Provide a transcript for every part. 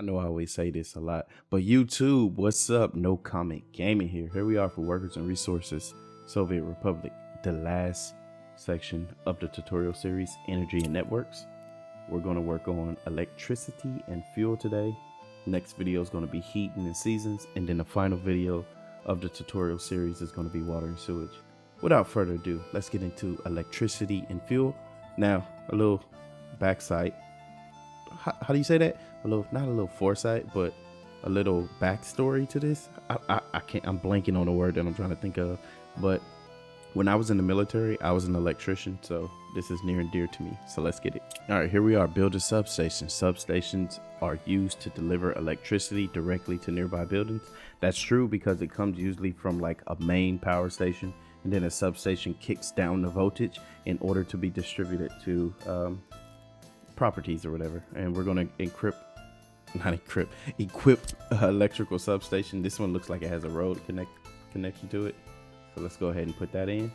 I know I always say this a lot, but YouTube, what's up? No Comment Gaming here. Here we are for Workers and Resources, Soviet Republic, the last section of the tutorial series, Energy and Networks. We're going to work on electricity and fuel today. Next video is going to be heating and seasons, and then the final video of the tutorial series is going to be water and sewage. Without further ado, let's get into electricity and fuel. Now, a little backside. How do you say that? Not a little foresight, but a little backstory to this. I'm blanking on the word that I'm trying to think of. But when I was in the military, I was an electrician, so this is near and dear to me. So let's get it. All right, here we are. Build a substation. Substations are used to deliver electricity directly to nearby buildings. That's true because it comes usually from like a main power station, and then a substation kicks down the voltage in order to be distributed to properties or whatever. And we're going to equip electrical substation. This one looks like it has a road connection to it, so let's go ahead and put that in.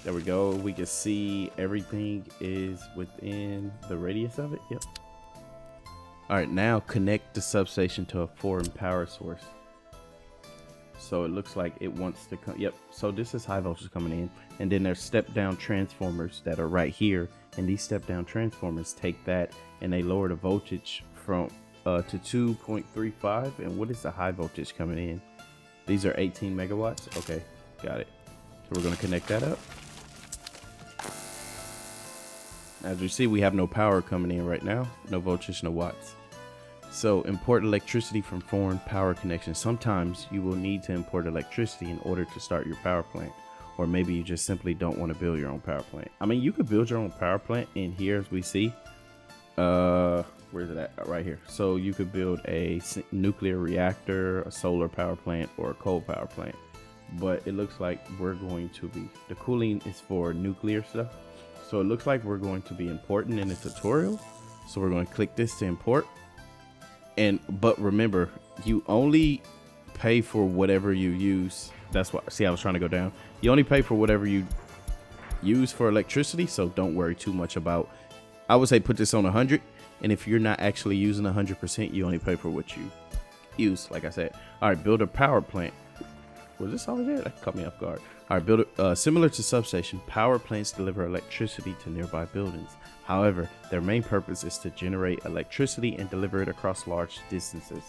There we go. We can see everything is within the radius of it. Yep. All right, now connect the substation to a foreign power source. So it looks like it wants to come. Yep. So this is high voltage coming in, and then there's step down transformers that are right here, and these step down transformers take that and they lower the voltage from to 2.35. And what is the high voltage coming in? These are 18 megawatts. Okay, got it. So we're going to connect that up. As you see, we have no power coming in right now. No voltage, no watts. So import electricity from foreign power connections. Sometimes you will need to import electricity in order to start your power plant. Or maybe you just simply don't want to build your own power plant. I mean, you could build your own power plant in here, as we see. Where's it at? Right here. So you could build a nuclear reactor, a solar power plant, or a coal power plant. But it looks like we're going to be, the cooling is for nuclear stuff. So it looks like we're going to be importing in the tutorial. So we're going to click this to import. But remember, you only pay for whatever you use. That's why, see, I was trying to go down. You only pay for whatever you use for electricity. So don't worry too much about, I would say put this on 100. And if you're not actually using 100%, you only pay for what you use. Like I said, all right, build a power plant. Was this all there? That caught me off guard. All right, build a, similar to substation, power plants deliver electricity to nearby buildings. However, their main purpose is to generate electricity and deliver it across large distances.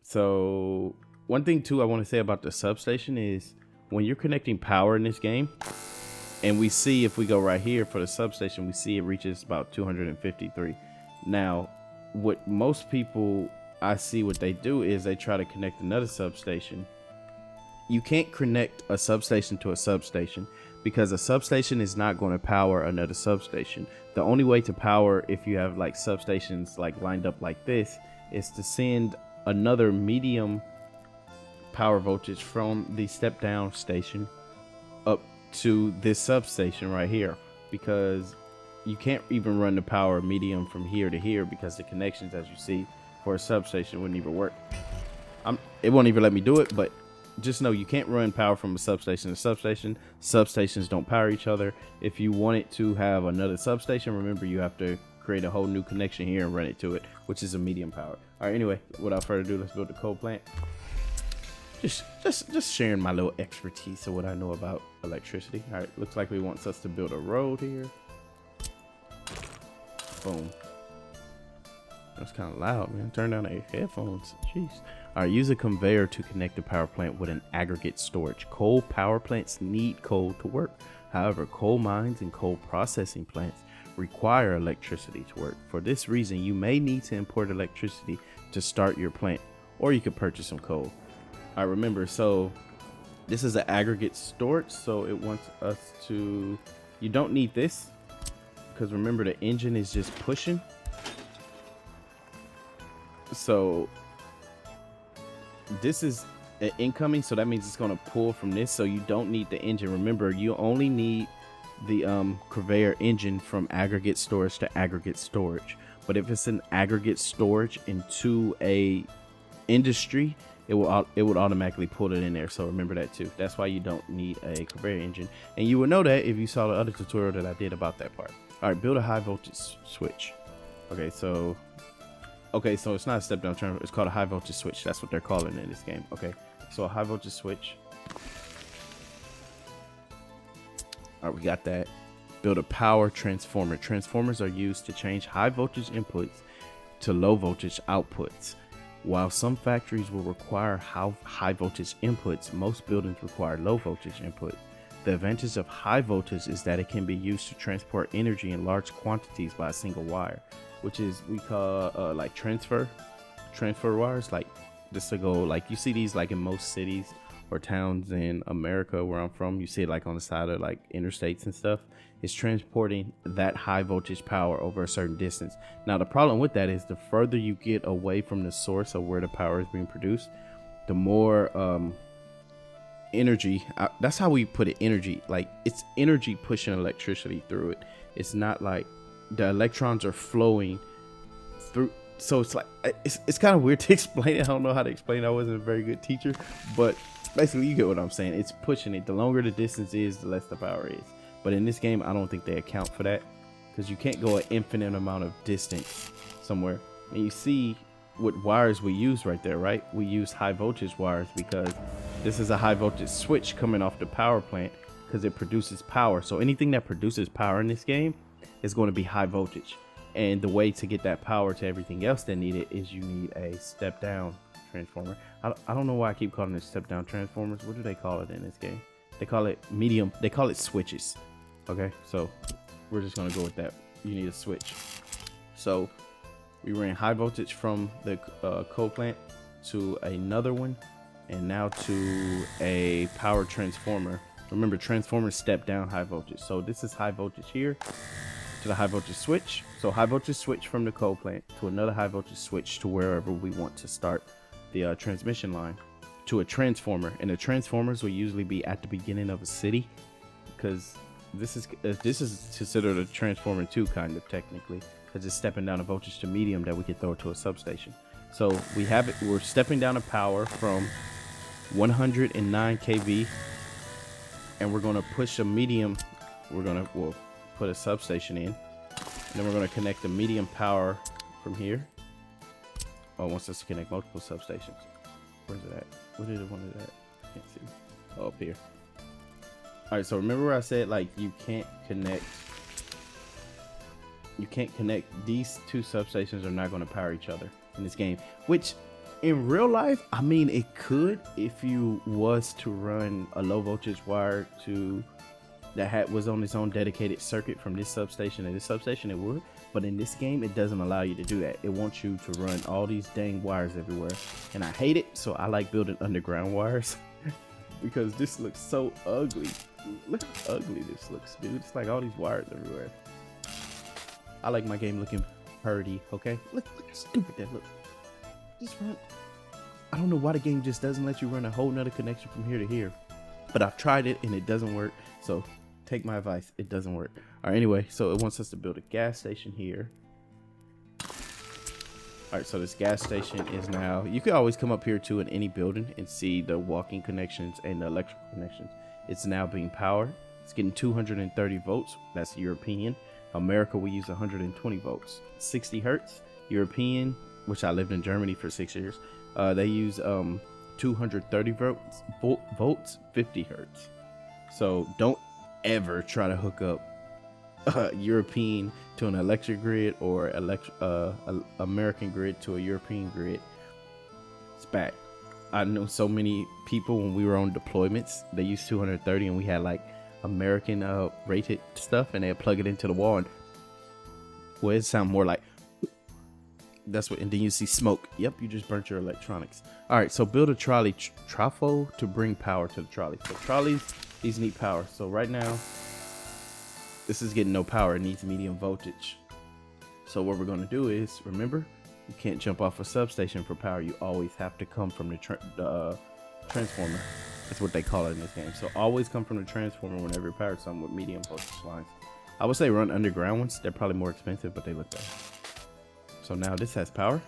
So one thing too I want to say about the substation is when you're connecting power in this game, and we see if we go right here for the substation, we see it reaches about 253. Now, what most people I see what they do is they try to connect another substation. You can't connect a substation to a substation because a substation is not going to power another substation. The only way to power, if you have like substations like lined up like this, is to send another medium power voltage from the step down station up to this substation right here, because you can't even run the power medium from here to here because the connections, as you see, for a substation wouldn't even work. It won't even let me do it, but just know you can't run power from a substation to substation. Substations don't power each other. If you want it to have another substation, remember you have to create a whole new connection here and run it to it, which is a medium power. All right, anyway, without further ado, let's build the coal plant. Just sharing my little expertise of what I know about electricity. All right, looks like we want us to build a road here. Boom. That's kind of loud, man. Turn down the headphones. Jeez. All right, use a conveyor to connect the power plant with an aggregate storage. Coal power plants need coal to work. However, coal mines and coal processing plants require electricity to work. For this reason, you may need to import electricity to start your plant, or you could purchase some coal. All right, remember, so this is an aggregate storage, so it wants us to, you don't need this, because remember the engine is just pushing. So this is an incoming, so that means it's going to pull from this, so you don't need the engine. Remember, you only need the conveyor engine from aggregate storage to aggregate storage. But if it's an aggregate storage into a industry, it would automatically pull it in there. So remember that too. That's why you don't need a conveyor engine, and you will know that if you saw the other tutorial that I did about that part. All right, build a high voltage switch. Okay, so Okay, so it's not a step down transformer. It's called a high voltage switch. That's what they're calling it in this game. Okay, so a high voltage switch. All right, we got that. Build a power transformer. Transformers are used to change high voltage inputs to low voltage outputs. While some factories will require high voltage inputs, most buildings require low voltage input. The advantage of high voltage is that it can be used to transport energy in large quantities by a single wire, which is we call like transfer wires. Like this to go, like you see these like in most cities or towns in America where I'm from. You see it like on the side of like interstates and stuff. It's transporting that high voltage power over a certain distance. Now the problem with that is the further you get away from the source of where the power is being produced, the more energy, that's how we put it, energy, like it's energy pushing electricity through it. It's not like the electrons are flowing through. So it's like it's kind of weird to explain it. I don't know how to explain it. I wasn't a very good teacher, but basically you get what I'm saying. It's pushing it. The longer the distance is, the less the power is. But in this game, I don't think they account for that, because you can't go an infinite amount of distance somewhere. And you see what wires we use right there, right? We use high voltage wires because this is a high voltage switch coming off the power plant because it produces power. So anything that produces power in this game is going to be high voltage. And the way to get that power to everything else that need it is you need a step down transformer. I don't know why I keep calling it step down transformers. What do they call it in this game? They call it medium. They call it switches. Okay, so we're just going to go with that. You need a switch. So we ran high voltage from the coal plant to another one, and now to a power transformer. Remember, transformers step down high voltage. So this is high voltage here to the high voltage switch. So high voltage switch from the coal plant to another high voltage switch to wherever we want to start the transmission line, to a transformer. And the transformers will usually be at the beginning of a city, because this is considered a transformer too, kind of technically, because it's stepping down a voltage to medium that we can throw to a substation. So we have it. We're stepping down a power from 109 kV, and we're going to push a medium. We'll put a substation in, and then we're going to connect the medium power from here. Oh, it wants us to connect multiple substations. Where's it at? Where did it want it at? I can't see. Oh, up here. All right, so remember where I said like you can't connect these two substations are not going to power each other in this game, which in real life, I mean, it could if you was to run a low voltage wire to that was on its own dedicated circuit from this substation to this substation, it would. But in this game, it doesn't allow you to do that. It wants you to run all these dang wires everywhere, and I hate it. So I like building underground wires because this looks so ugly. Look how ugly this looks, dude. It's like all these wires everywhere. I like my game looking pretty, okay? Look how stupid that looks. Just run. I don't know why the game just doesn't let you run a whole nother connection from here to here. But I've tried it and it doesn't work. So take my advice, it doesn't work. All right, anyway, so it wants us to build a gas station here. All right, so this gas station is now, you can always come up here too in any building and see the walking connections and the electrical connections. It's now being powered. It's getting 230 volts. That's European. America, we use 120 volts. 60 hertz. European, which I lived in Germany for 6 years. They use 230 volts, 50 hertz. So don't ever try to hook up European to an electric grid or American grid to a European grid. It's bad. I know so many people when we were on deployments, they used 230 and we had like American rated stuff, and they'd plug it into the wall, and well, it sound more like that's what, and then you see smoke. Yep, you just burnt your electronics. All right, so build a trolley trafo to bring power to the trolley. So trolleys, these need power. So right now, this is getting no power. It needs medium voltage. So what we're going to do is, remember, you can't jump off a substation for power. You always have to come from the transformer. That's what they call it in this game. So always come from the transformer whenever you power something with medium voltage lines. I would say run underground ones. They're probably more expensive, but they look better. So now this has power.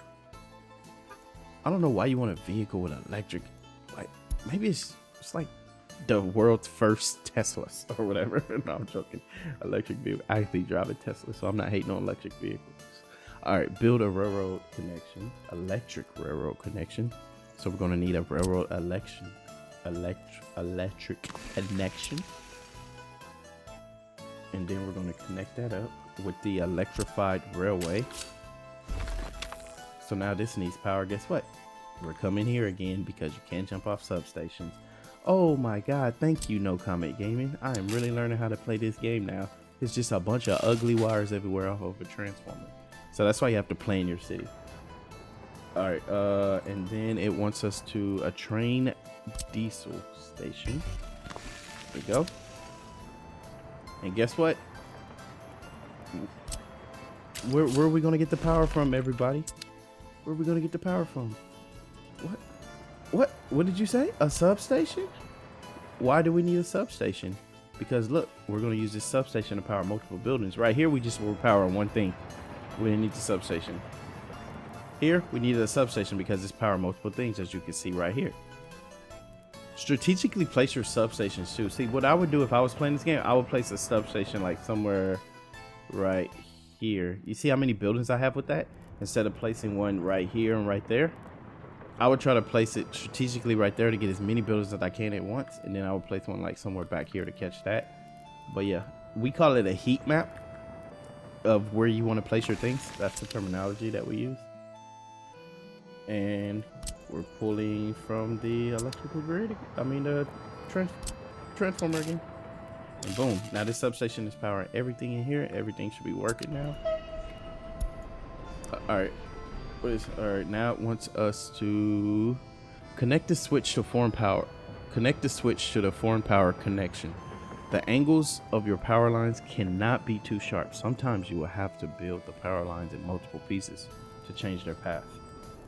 I don't know why you want a vehicle with electric. Like maybe it's like the world's first Teslas or whatever. No, I'm joking. Electric vehicle. I actually drive a Tesla, so I'm not hating on electric vehicles. All right, build a railroad connection, electric railroad connection. So we're gonna need a railroad electric connection. And then we're gonna connect that up with the electrified railway. So now this needs power. Guess what? We're coming here again because you can't jump off substations. Oh my God, thank you, No Comment Gaming. I am really learning how to play this game now. It's just a bunch of ugly wires everywhere off of a transformer. So that's why you have to play in your city. All right, and then it wants us to a train diesel station. There we go. And guess what? Where are we gonna get the power from, everybody? Where are we gonna get the power from? What did you say? A substation? Why do we need a substation? Because look, we're gonna use this substation to power multiple buildings. Right here, we just were powering one thing. We didn't need the substation. Here, we needed a substation because it's power multiple things, as you can see right here. Strategically place your substations too. See, what I would do if I was playing this game, I would place a substation like somewhere right here. You see how many buildings I have with that? Instead of placing one right here and right there, I would try to place it strategically right there to get as many buildings as I can at once. And then I would place one like somewhere back here to catch that. But yeah, we call it a heat map of where you want to place your things. That's the terminology that we use. And we're pulling from the electrical grid. I mean the transformer again. And boom, now this substation is powering everything in here. Everything should be working now. All right. All right, now it wants us to connect the switch to foreign power. Connect the switch to the foreign power connection. The angles of your power lines cannot be too sharp. Sometimes you will have to build the power lines in multiple pieces to change their path.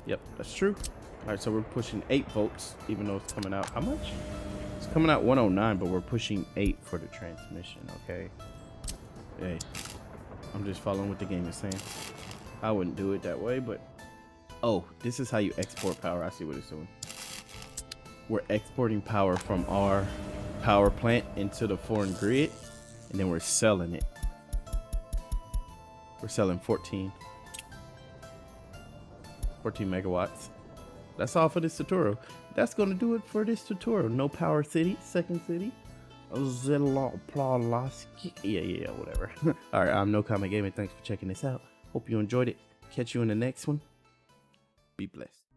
Yep, that's true. All right, so we're pushing 8 volts, even though it's coming out, how much? It's coming out 109, but we're pushing 8 for the transmission, okay? Hey, I'm just following what the game is saying. I wouldn't do it that way, but oh, this is how you export power. I see what it's doing. We're exporting power from our power plant into the foreign grid, and then we're selling it. We're selling 14 megawatts. That's all for this tutorial. That's going to do it for this tutorial. No power city, second city. Yeah, whatever. All right, I'm No Comment Gaming. Thanks for checking this out. Hope you enjoyed it. Catch you in the next one. Be blessed.